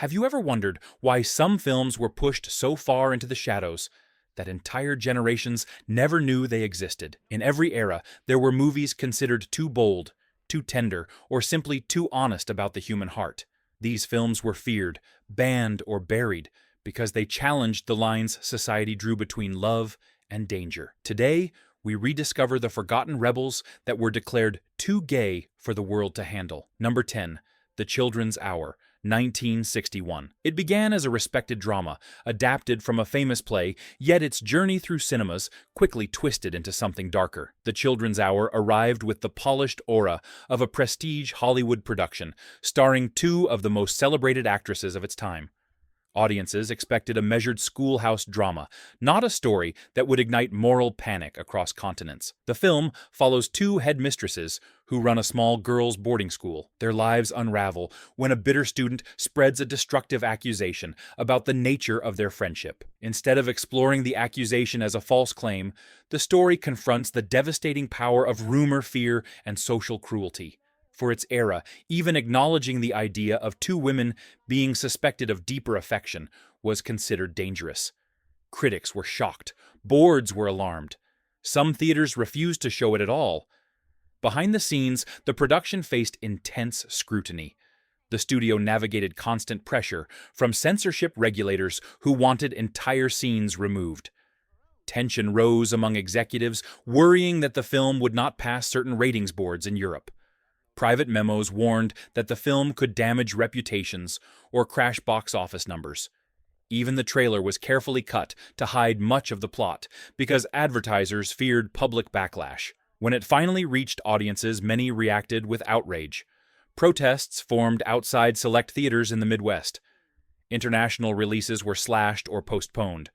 Have you ever wondered why some films were pushed so far into the shadows that entire generations never knew they existed? In every era, there were movies considered too bold, too tender, or simply too honest about the human heart. These films were feared, banned, or buried because they challenged the lines society drew between love and danger. Today, we rediscover the forgotten rebels that were declared too gay for the world to handle. Number 10. The Children's Hour, 1961. It began as a respected drama, adapted from a famous play, yet its journey through cinemas quickly twisted into something darker. The Children's Hour arrived with the polished aura of a prestige Hollywood production, starring two of the most celebrated actresses of its time. Audiences expected a measured schoolhouse drama, not a story that would ignite moral panic across continents. The film follows two headmistresses who run a small girls' boarding school. Their lives unravel when a bitter student spreads a destructive accusation about the nature of their friendship. Instead of exploring the accusation as a false claim, the story confronts the devastating power of rumor, fear, and social cruelty. For its era, even acknowledging the idea of two women being suspected of deeper affection was considered dangerous. Critics were shocked. Boards were alarmed. Some theaters refused to show it at all. Behind the scenes, the production faced intense scrutiny. The studio navigated constant pressure from censorship regulators who wanted entire scenes removed. Tension rose among executives, worrying that the film would not pass certain ratings boards in Europe. Private memos warned that the film could damage reputations or crash box office numbers. Even the trailer was carefully cut to hide much of the plot because advertisers feared public backlash. When it finally reached audiences, many reacted with outrage. Protests formed outside select theaters in the Midwest. International releases were slashed or postponed.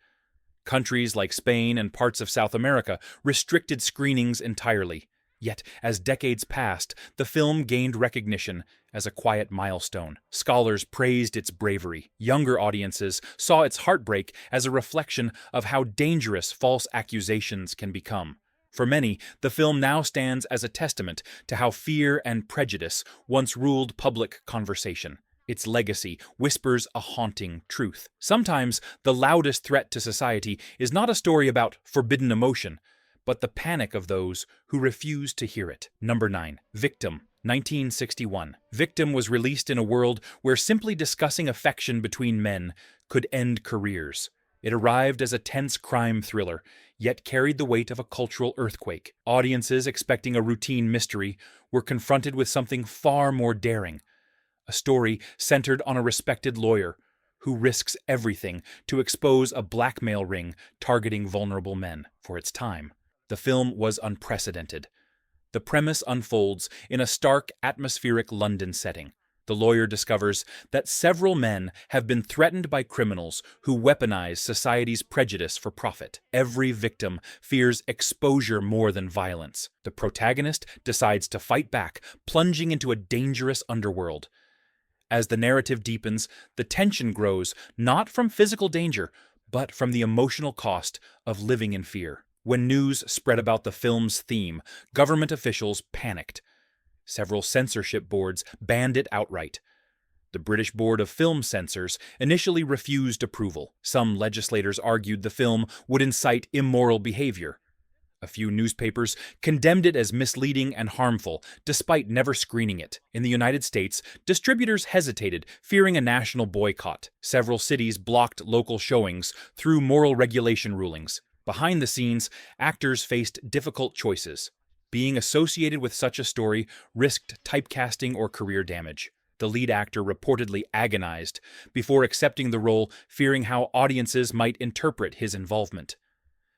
Countries like Spain and parts of South America restricted screenings entirely. Yet, as decades passed, the film gained recognition as a quiet milestone. Scholars praised its bravery. Younger audiences saw its heartbreak as a reflection of how dangerous false accusations can become. For many, the film now stands as a testament to how fear and prejudice once ruled public conversation. Its legacy whispers a haunting truth. Sometimes, the loudest threat to society is not a story about forbidden emotion, but the panic of those who refuse to hear it. Number 9. Victim, 1961. Victim was released in a world where simply discussing affection between men could end careers. It arrived as a tense crime thriller, yet carried the weight of a cultural earthquake. Audiences expecting a routine mystery were confronted with something far more daring. A story centered on a respected lawyer who risks everything to expose a blackmail ring targeting vulnerable men. For its time, the film was unprecedented. The premise unfolds in a stark, atmospheric London setting. The lawyer discovers that several men have been threatened by criminals who weaponize society's prejudice for profit. Every victim fears exposure more than violence. The protagonist decides to fight back, plunging into a dangerous underworld. As the narrative deepens, the tension grows not from physical danger, but from the emotional cost of living in fear. When news spread about the film's theme, government officials panicked. Several censorship boards banned it outright. The British Board of Film Censors initially refused approval. Some legislators argued the film would incite immoral behavior. A few newspapers condemned it as misleading and harmful, despite never screening it. In the United States, distributors hesitated, fearing a national boycott. Several cities blocked local showings through moral regulation rulings. Behind the scenes, actors faced difficult choices. Being associated with such a story risked typecasting or career damage. The lead actor reportedly agonized before accepting the role, fearing how audiences might interpret his involvement.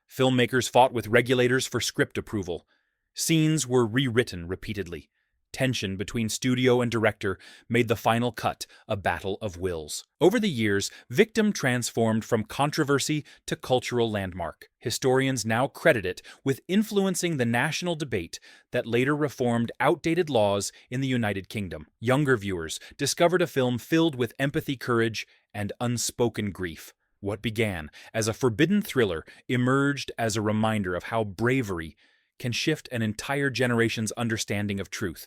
Filmmakers fought with regulators for script approval. Scenes were rewritten repeatedly. Tension between studio and director made the final cut a battle of wills. Over the years, Victim transformed from controversy to cultural landmark. Historians now credit it with influencing the national debate that later reformed outdated laws in the United Kingdom. Younger viewers discovered a film filled with empathy, courage, and unspoken grief. What began as a forbidden thriller emerged as a reminder of how bravery can shift an entire generation's understanding of truth.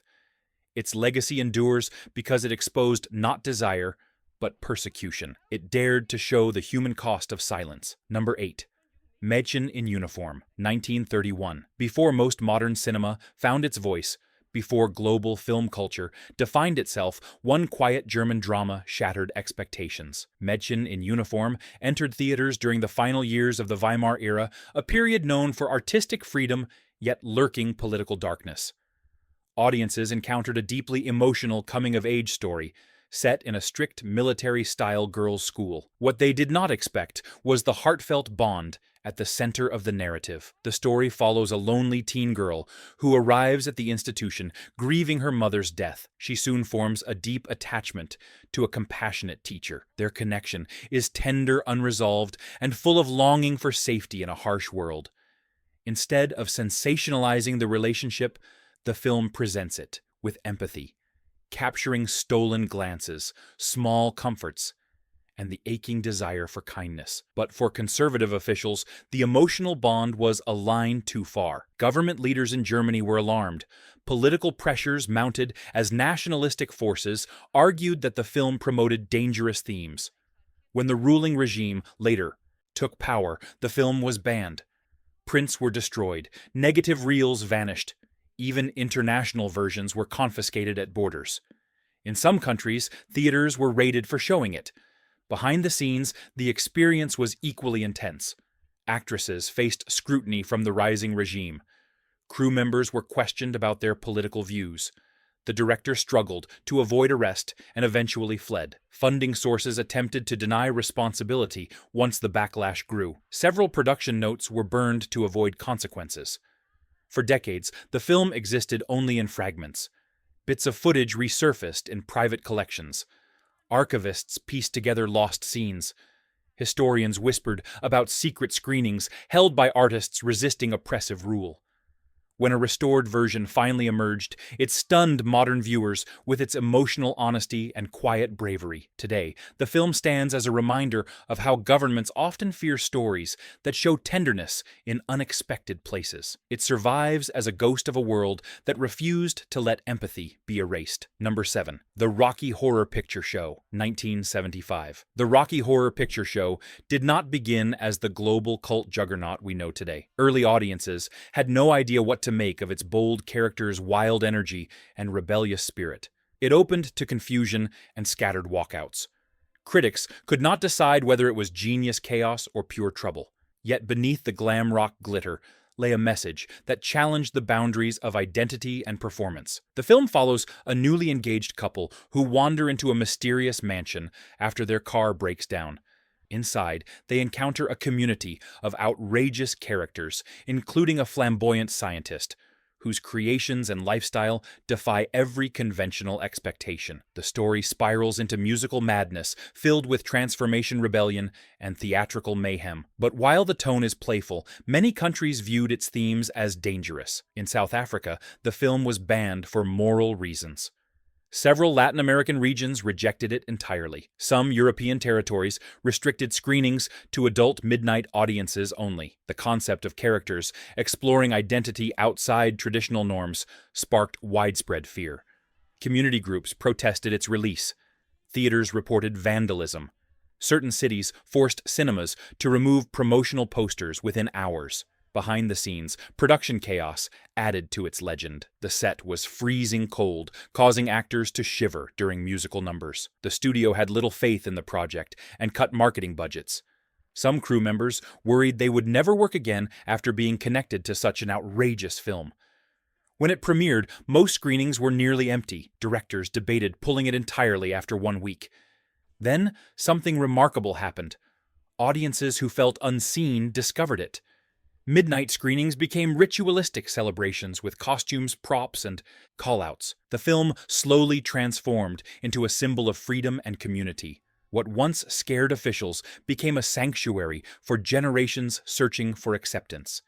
Its legacy endures because it exposed not desire, but persecution. It dared to show the human cost of silence. Number 8. Mädchen in Uniform, 1931. Before most modern cinema found its voice, before global film culture defined itself, one quiet German drama shattered expectations. Mädchen in Uniform entered theaters during the final years of the Weimar era, a period known for artistic freedom yet lurking political darkness. Audiences encountered a deeply emotional coming-of-age story, set in a strict military-style girls' school. What they did not expect was the heartfelt bond at the center of the narrative. The story follows a lonely teen girl who arrives at the institution, grieving her mother's death. She soon forms a deep attachment to a compassionate teacher. Their connection is tender, unresolved, and full of longing for safety in a harsh world. Instead of sensationalizing the relationship, the film presents it with empathy, capturing stolen glances, small comforts, and the aching desire for kindness. But for conservative officials, the emotional bond was a line too far. Government leaders in Germany were alarmed. Political pressures mounted as nationalistic forces argued that the film promoted dangerous themes. When the ruling regime later took power, the film was banned. Prints were destroyed, negative reels vanished. Even international versions were confiscated at borders. In some countries, theaters were raided for showing it. Behind the scenes, the experience was equally intense. Actresses faced scrutiny from the rising regime. Crew members were questioned about their political views. The director struggled to avoid arrest and eventually fled. Funding sources attempted to deny responsibility once the backlash grew. Several production notes were burned to avoid consequences. For decades, the film existed only in fragments. Bits of footage resurfaced in private collections. Archivists pieced together lost scenes. Historians whispered about secret screenings held by artists resisting oppressive rule. When a restored version finally emerged, it stunned modern viewers with its emotional honesty and quiet bravery. Today, the film stands as a reminder of how governments often fear stories that show tenderness in unexpected places. It survives as a ghost of a world that refused to let empathy be erased. Number 7. The Rocky Horror Picture Show, 1975. The Rocky Horror Picture Show did not begin as the global cult juggernaut we know today. Early audiences had no idea what to make of its bold characters' wild energy and rebellious spirit. It opened to confusion and scattered walkouts. Critics could not decide whether it was genius chaos or pure trouble. Yet beneath the glam rock glitter lay a message that challenged the boundaries of identity and performance. The film follows a newly engaged couple who wander into a mysterious mansion after their car breaks down. Inside, they encounter a community of outrageous characters, including a flamboyant scientist, whose creations and lifestyle defy every conventional expectation. The story spirals into musical madness, filled with transformation rebellion and theatrical mayhem. But while the tone is playful, many countries viewed its themes as dangerous. In South Africa, the film was banned for moral reasons. Several Latin American regions rejected it entirely. Some European territories restricted screenings to adult midnight audiences only. The concept of characters exploring identity outside traditional norms sparked widespread fear. Community groups protested its release. Theaters reported vandalism. Certain cities forced cinemas to remove promotional posters within hours. Behind the scenes, production chaos added to its legend. The set was freezing cold, causing actors to shiver during musical numbers. The studio had little faith in the project and cut marketing budgets. Some crew members worried they would never work again after being connected to such an outrageous film. When it premiered, most screenings were nearly empty. Directors debated pulling it entirely after 1 week. Then, something remarkable happened. Audiences who felt unseen discovered it. Midnight screenings became ritualistic celebrations with costumes, props, and call-outs. The film slowly transformed into a symbol of freedom and community. What once scared officials became a sanctuary for generations searching for acceptance.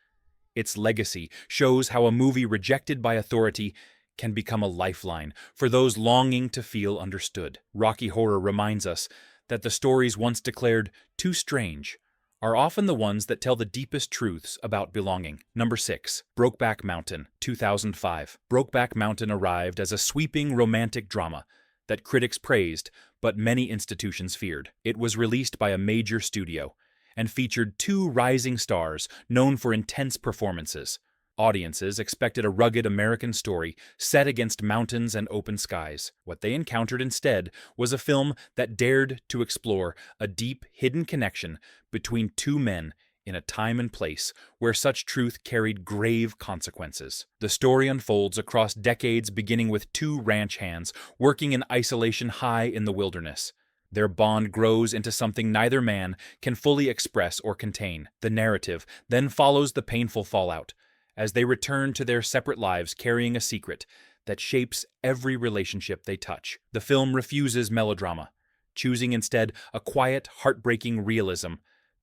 Its legacy shows how a movie rejected by authority can become a lifeline for those longing to feel understood. Rocky Horror reminds us that the stories once declared too strange are often the ones that tell the deepest truths about belonging. Number 6. Brokeback Mountain, 2005. Brokeback Mountain arrived as a sweeping romantic drama that critics praised, but many institutions feared. It was released by a major studio and featured two rising stars known for intense performances. Audiences expected a rugged American story set against mountains and open skies. What they encountered instead was a film that dared to explore a deep, hidden connection between two men in a time and place where such truth carried grave consequences. The story unfolds across decades, beginning with two ranch hands working in isolation high in the wilderness. Their bond grows into something neither man can fully express or contain. The narrative then follows the painful fallout, as they return to their separate lives carrying a secret that shapes every relationship they touch. The film refuses melodrama, choosing instead a quiet, heartbreaking realism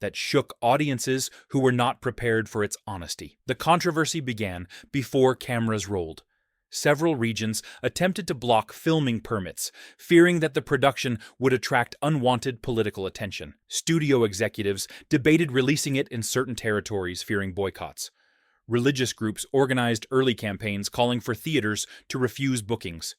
that shook audiences who were not prepared for its honesty. The controversy began before cameras rolled. Several regions attempted to block filming permits, fearing that the production would attract unwanted political attention. Studio executives debated releasing it in certain territories, fearing boycotts. Religious groups organized early campaigns calling for theaters to refuse bookings.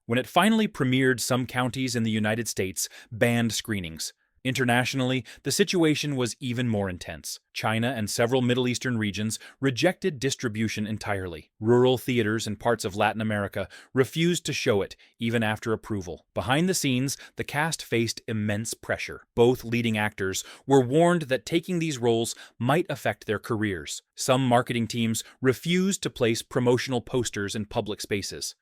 When it finally premiered, some counties in the United States banned screenings. Internationally, the situation was even more intense. China and several Middle Eastern regions rejected distribution entirely. Rural theaters in parts of Latin America refused to show it, even after approval. Behind the scenes, the cast faced immense pressure. Both leading actors were warned that taking these roles might affect their careers. Some marketing teams refused to place promotional posters in public spaces.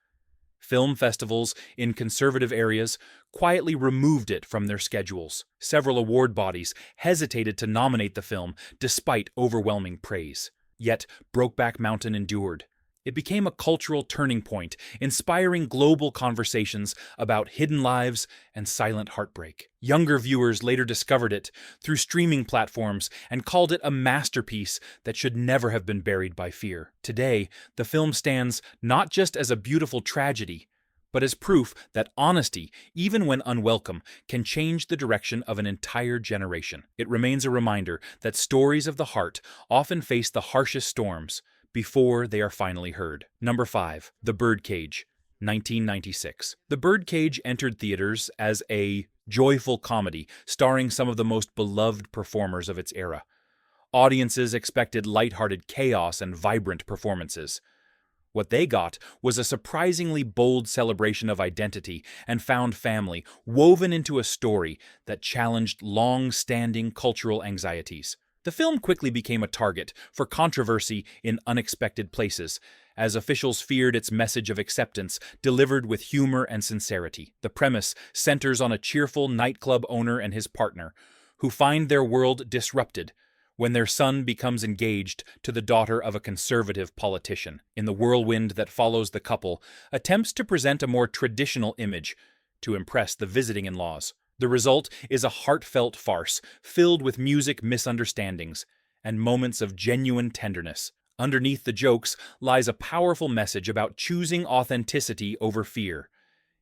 Film festivals in conservative areas quietly removed it from their schedules. Several award bodies hesitated to nominate the film despite overwhelming praise. Yet Brokeback Mountain endured. It became a cultural turning point, inspiring global conversations about hidden lives and silent heartbreak. Younger viewers later discovered it through streaming platforms and called it a masterpiece that should never have been buried by fear. Today, the film stands not just as a beautiful tragedy, but as proof that honesty, even when unwelcome, can change the direction of an entire generation. It remains a reminder that stories of the heart often face the harshest storms before they are finally heard. Number 5. The Birdcage, 1996. The Birdcage entered theaters as a joyful comedy starring some of the most beloved performers of its era. Audiences expected lighthearted chaos and vibrant performances. What they got was a surprisingly bold celebration of identity and found family woven into a story that challenged long-standing cultural anxieties. The film quickly became a target for controversy in unexpected places, as officials feared its message of acceptance delivered with humor and sincerity. The premise centers on a cheerful nightclub owner and his partner, who find their world disrupted when their son becomes engaged to the daughter of a conservative politician. In the whirlwind that follows the couple, attempts to present a more traditional image to impress the visiting in-laws. The result is a heartfelt farce filled with music misunderstandings and moments of genuine tenderness. Underneath the jokes lies a powerful message about choosing authenticity over fear.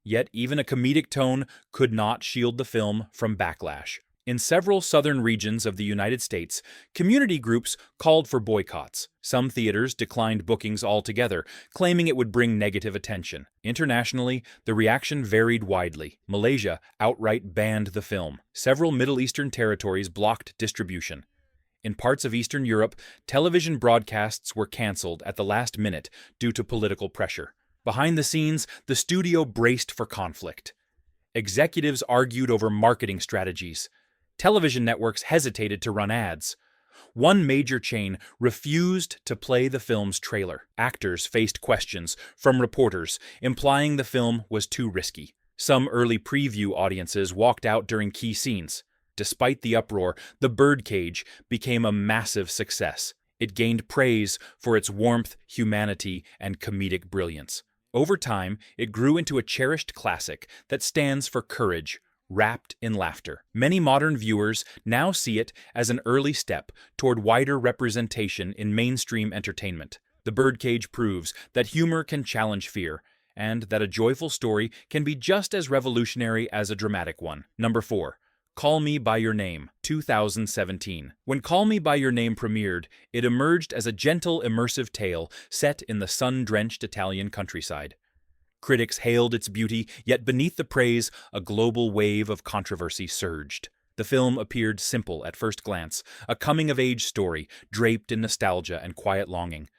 Yet even a comedic tone could not shield the film from backlash. In several southern regions of the United States, community groups called for boycotts. Some theaters declined bookings altogether, claiming it would bring negative attention. Internationally, the reaction varied widely. Malaysia outright banned the film. Several Middle Eastern territories blocked distribution. In parts of Eastern Europe, television broadcasts were canceled at the last minute due to political pressure. Behind the scenes, the studio braced for conflict. Executives argued over marketing strategies. Television networks hesitated to run ads. One major chain refused to play the film's trailer. Actors faced questions from reporters, implying the film was too risky. Some early preview audiences walked out during key scenes. Despite the uproar, The Birdcage became a massive success. It gained praise for its warmth, humanity, and comedic brilliance. Over time, it grew into a cherished classic that stands for courage, wrapped in laughter. Many modern viewers now see it as an early step toward wider representation in mainstream entertainment. The Birdcage proves that humor can challenge fear, and that a joyful story can be just as revolutionary as a dramatic one. Number 4. Call Me By Your Name, 2017. When Call Me By Your Name premiered, it emerged as a gentle, immersive tale set in the sun-drenched Italian countryside. Critics hailed its beauty, yet beneath the praise, a global wave of controversy surged. The film appeared simple at first glance, a coming-of-age story draped in nostalgia and quiet longing.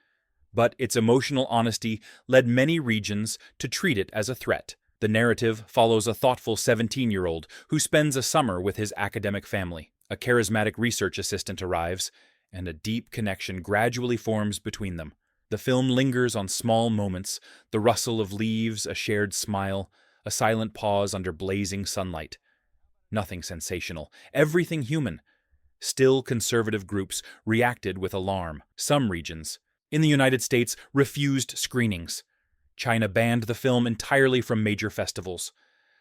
But its emotional honesty led many regions to treat it as a threat. The narrative follows a thoughtful 17-year-old who spends a summer with his academic family. A charismatic research assistant arrives, and a deep connection gradually forms between them. The film lingers on small moments, the rustle of leaves, a shared smile, a silent pause under blazing sunlight. Nothing sensational, everything human. Still, conservative groups reacted with alarm. Some regions, in the United States, refused screenings. China banned the film entirely from major festivals.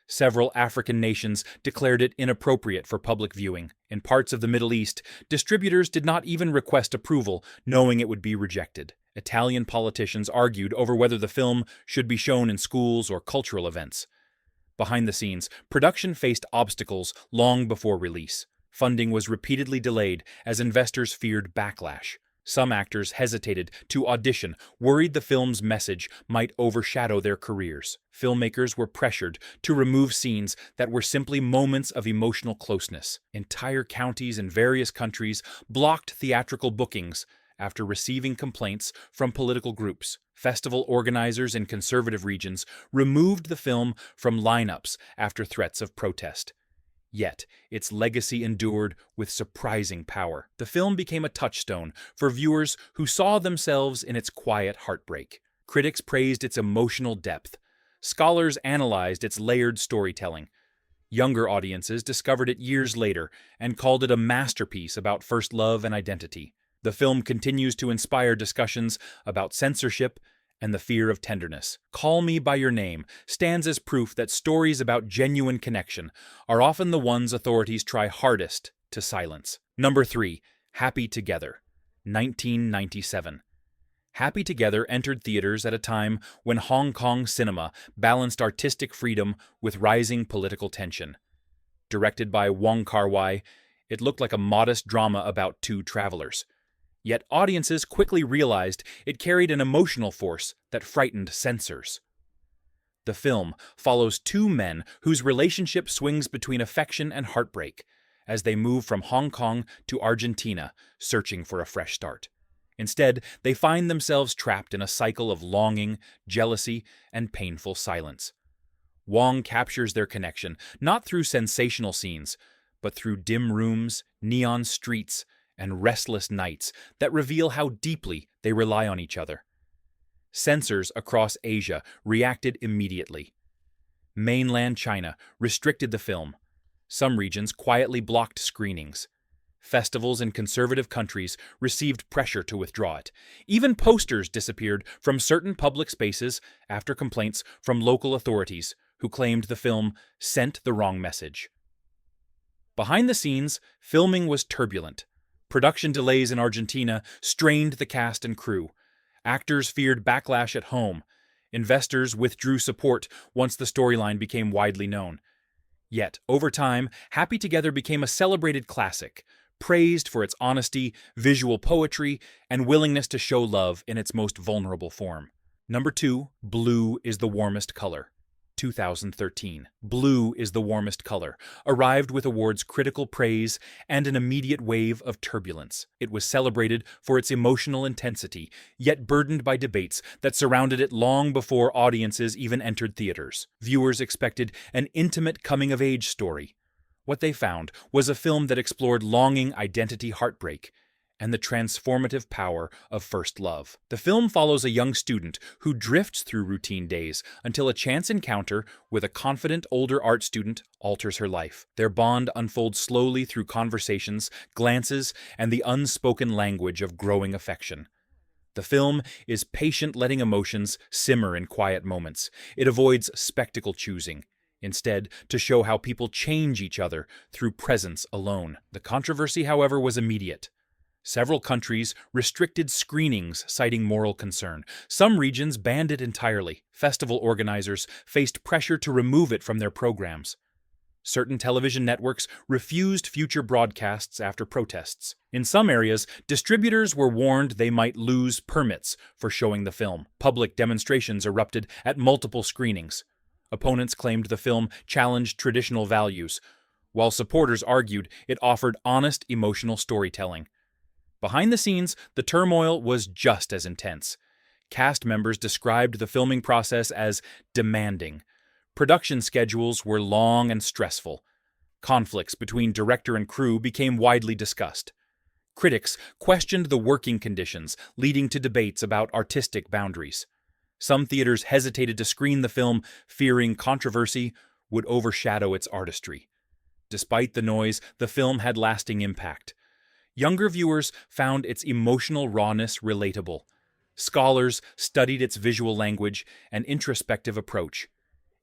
Several African nations declared it inappropriate for public viewing. In parts of the Middle East, distributors did not even request approval, knowing it would be rejected. Italian politicians argued over whether the film should be shown in schools or cultural events. Behind the scenes, production faced obstacles long before release. Funding was repeatedly delayed as investors feared backlash. Some actors hesitated to audition, worried the film's message might overshadow their careers. Filmmakers were pressured to remove scenes that were simply moments of emotional closeness. Entire counties in various countries blocked theatrical bookings after receiving complaints from political groups. Festival organizers in conservative regions removed the film from lineups after threats of protest. Yet, its legacy endured with surprising power. The film became a touchstone for viewers who saw themselves in its quiet heartbreak. Critics praised its emotional depth. Scholars analyzed its layered storytelling. Younger audiences discovered it years later and called it a masterpiece about first love and identity. The film continues to inspire discussions about censorship and the fear of tenderness. Call Me by Your Name stands as proof that stories about genuine connection are often the ones authorities try hardest to silence. Number 3. Happy Together, 1997. Happy Together entered theaters at a time when Hong Kong cinema balanced artistic freedom with rising political tension. Directed by Wong Kar-wai, it looked like a modest drama about two travelers. Yet audiences quickly realized it carried an emotional force that frightened censors. The film follows two men whose relationship swings between affection and heartbreak as they move from Hong Kong to Argentina, searching for a fresh start. Instead, they find themselves trapped in a cycle of longing, jealousy, and painful silence. Wong captures their connection not through sensational scenes, but through dim rooms, neon streets, and restless nights that reveal how deeply they rely on each other. Censors across Asia reacted immediately. Mainland China restricted the film. Some regions quietly blocked screenings. Festivals in conservative countries received pressure to withdraw it. Even posters disappeared from certain public spaces after complaints from local authorities who claimed the film sent the wrong message. Behind the scenes, filming was turbulent. Production delays in Argentina strained the cast and crew. Actors feared backlash at home. Investors withdrew support once the storyline became widely known. Yet, over time, Happy Together became a celebrated classic, praised for its honesty, visual poetry, and willingness to show love in its most vulnerable form. Number 2, Blue is the Warmest Color, 2013. Blue is the Warmest Color arrived with awards critical praise and an immediate wave of turbulence. It was celebrated for its emotional intensity, yet burdened by debates that surrounded it long before audiences even entered theaters. Viewers expected an intimate coming-of-age story. What they found was a film that explored longing, identity, heartbreak, and the transformative power of first love. The film follows a young student who drifts through routine days until a chance encounter with a confident older art student alters her life. Their bond unfolds slowly through conversations, glances, and the unspoken language of growing affection. The film is patient, letting emotions simmer in quiet moments. It avoids spectacle choosing, instead to show how people change each other through presence alone. The controversy, however, was immediate. Several countries restricted screenings, citing moral concern. Some regions banned it entirely. Festival organizers faced pressure to remove it from their programs. Certain television networks refused future broadcasts after protests. In some areas, distributors were warned they might lose permits for showing the film. Public demonstrations erupted at multiple screenings. Opponents claimed the film challenged traditional values, while supporters argued it offered honest emotional storytelling. Behind the scenes, the turmoil was just as intense. Cast members described the filming process as demanding. Production schedules were long and stressful. Conflicts between director and crew became widely discussed. Critics questioned the working conditions, leading to debates about artistic boundaries. Some theaters hesitated to screen the film, fearing controversy would overshadow its artistry. Despite the noise, the film had lasting impact. Younger viewers found its emotional rawness relatable. Scholars studied its visual language and introspective approach.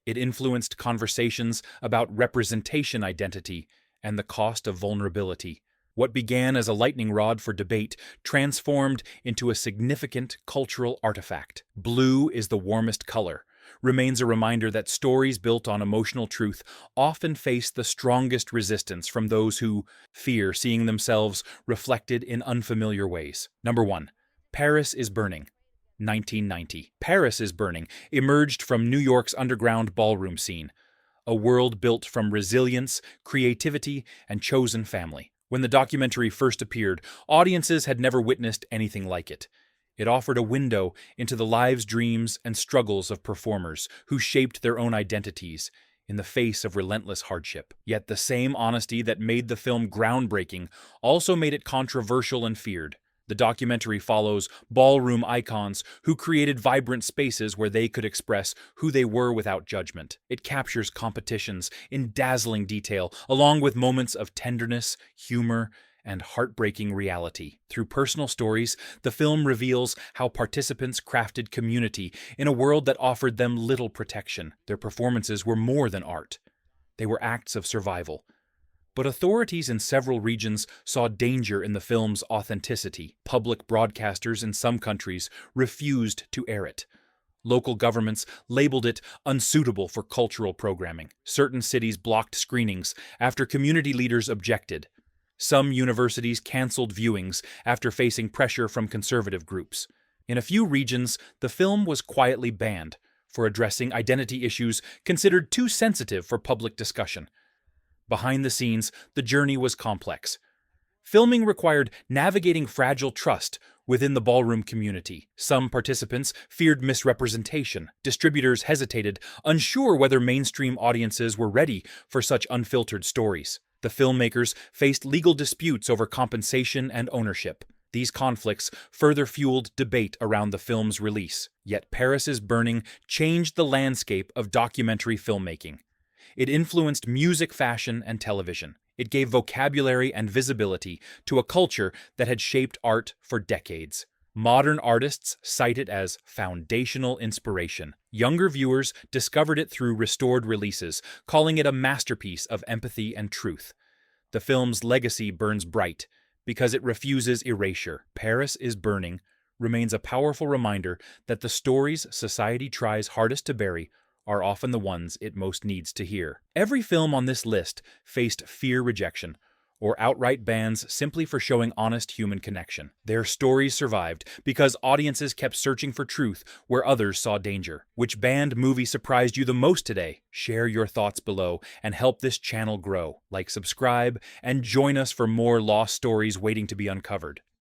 It influenced conversations about representation identity and the cost of vulnerability. What began as a lightning rod for debate transformed into a significant cultural artifact. Blue is the warmest color, remains a reminder that stories built on emotional truth often face the strongest resistance from those who fear seeing themselves reflected in unfamiliar ways. Number 1. Paris is Burning, 1990. Paris is Burning emerged from New York's underground ballroom scene, a world built from resilience, creativity, and chosen family. When the documentary first appeared, audiences had never witnessed anything like it. It offered a window into the lives, dreams, and struggles of performers who shaped their own identities in the face of relentless hardship. Yet the same honesty that made the film groundbreaking also made it controversial and feared. The documentary follows ballroom icons who created vibrant spaces where they could express who they were without judgment. It captures competitions in dazzling detail, along with moments of tenderness, humor, and heartbreaking reality. Through personal stories, the film reveals how participants crafted community in a world that offered them little protection. Their performances were more than art. They were acts of survival. But authorities in several regions saw danger in the film's authenticity. Public broadcasters in some countries refused to air it. Local governments labeled it unsuitable for cultural programming. Certain cities blocked screenings after community leaders objected. Some universities canceled viewings after facing pressure from conservative groups. In a few regions, the film was quietly banned for addressing identity issues considered too sensitive for public discussion. Behind the scenes, the journey was complex. Filming required navigating fragile trust within the ballroom community. Some participants feared misrepresentation. Distributors hesitated, unsure whether mainstream audiences were ready for such unfiltered stories. The filmmakers faced legal disputes over compensation and ownership. These conflicts further fueled debate around the film's release. Yet Paris is Burning changed the landscape of documentary filmmaking. It influenced music, fashion, and television. It gave vocabulary and visibility to a culture that had shaped art for decades. Modern artists cite it as foundational inspiration. Younger viewers discovered it through restored releases, calling it a masterpiece of empathy and truth. The film's legacy burns bright because it refuses erasure. Paris is Burning remains a powerful reminder that the stories society tries hardest to bury are often the ones it most needs to hear. Every film on this list faced fear rejection, or outright bans simply for showing honest human connection. Their stories survived because audiences kept searching for truth where others saw danger. Which banned movie surprised you the most today? Share your thoughts below and help this channel grow. Like, subscribe, and join us for more lost stories waiting to be uncovered.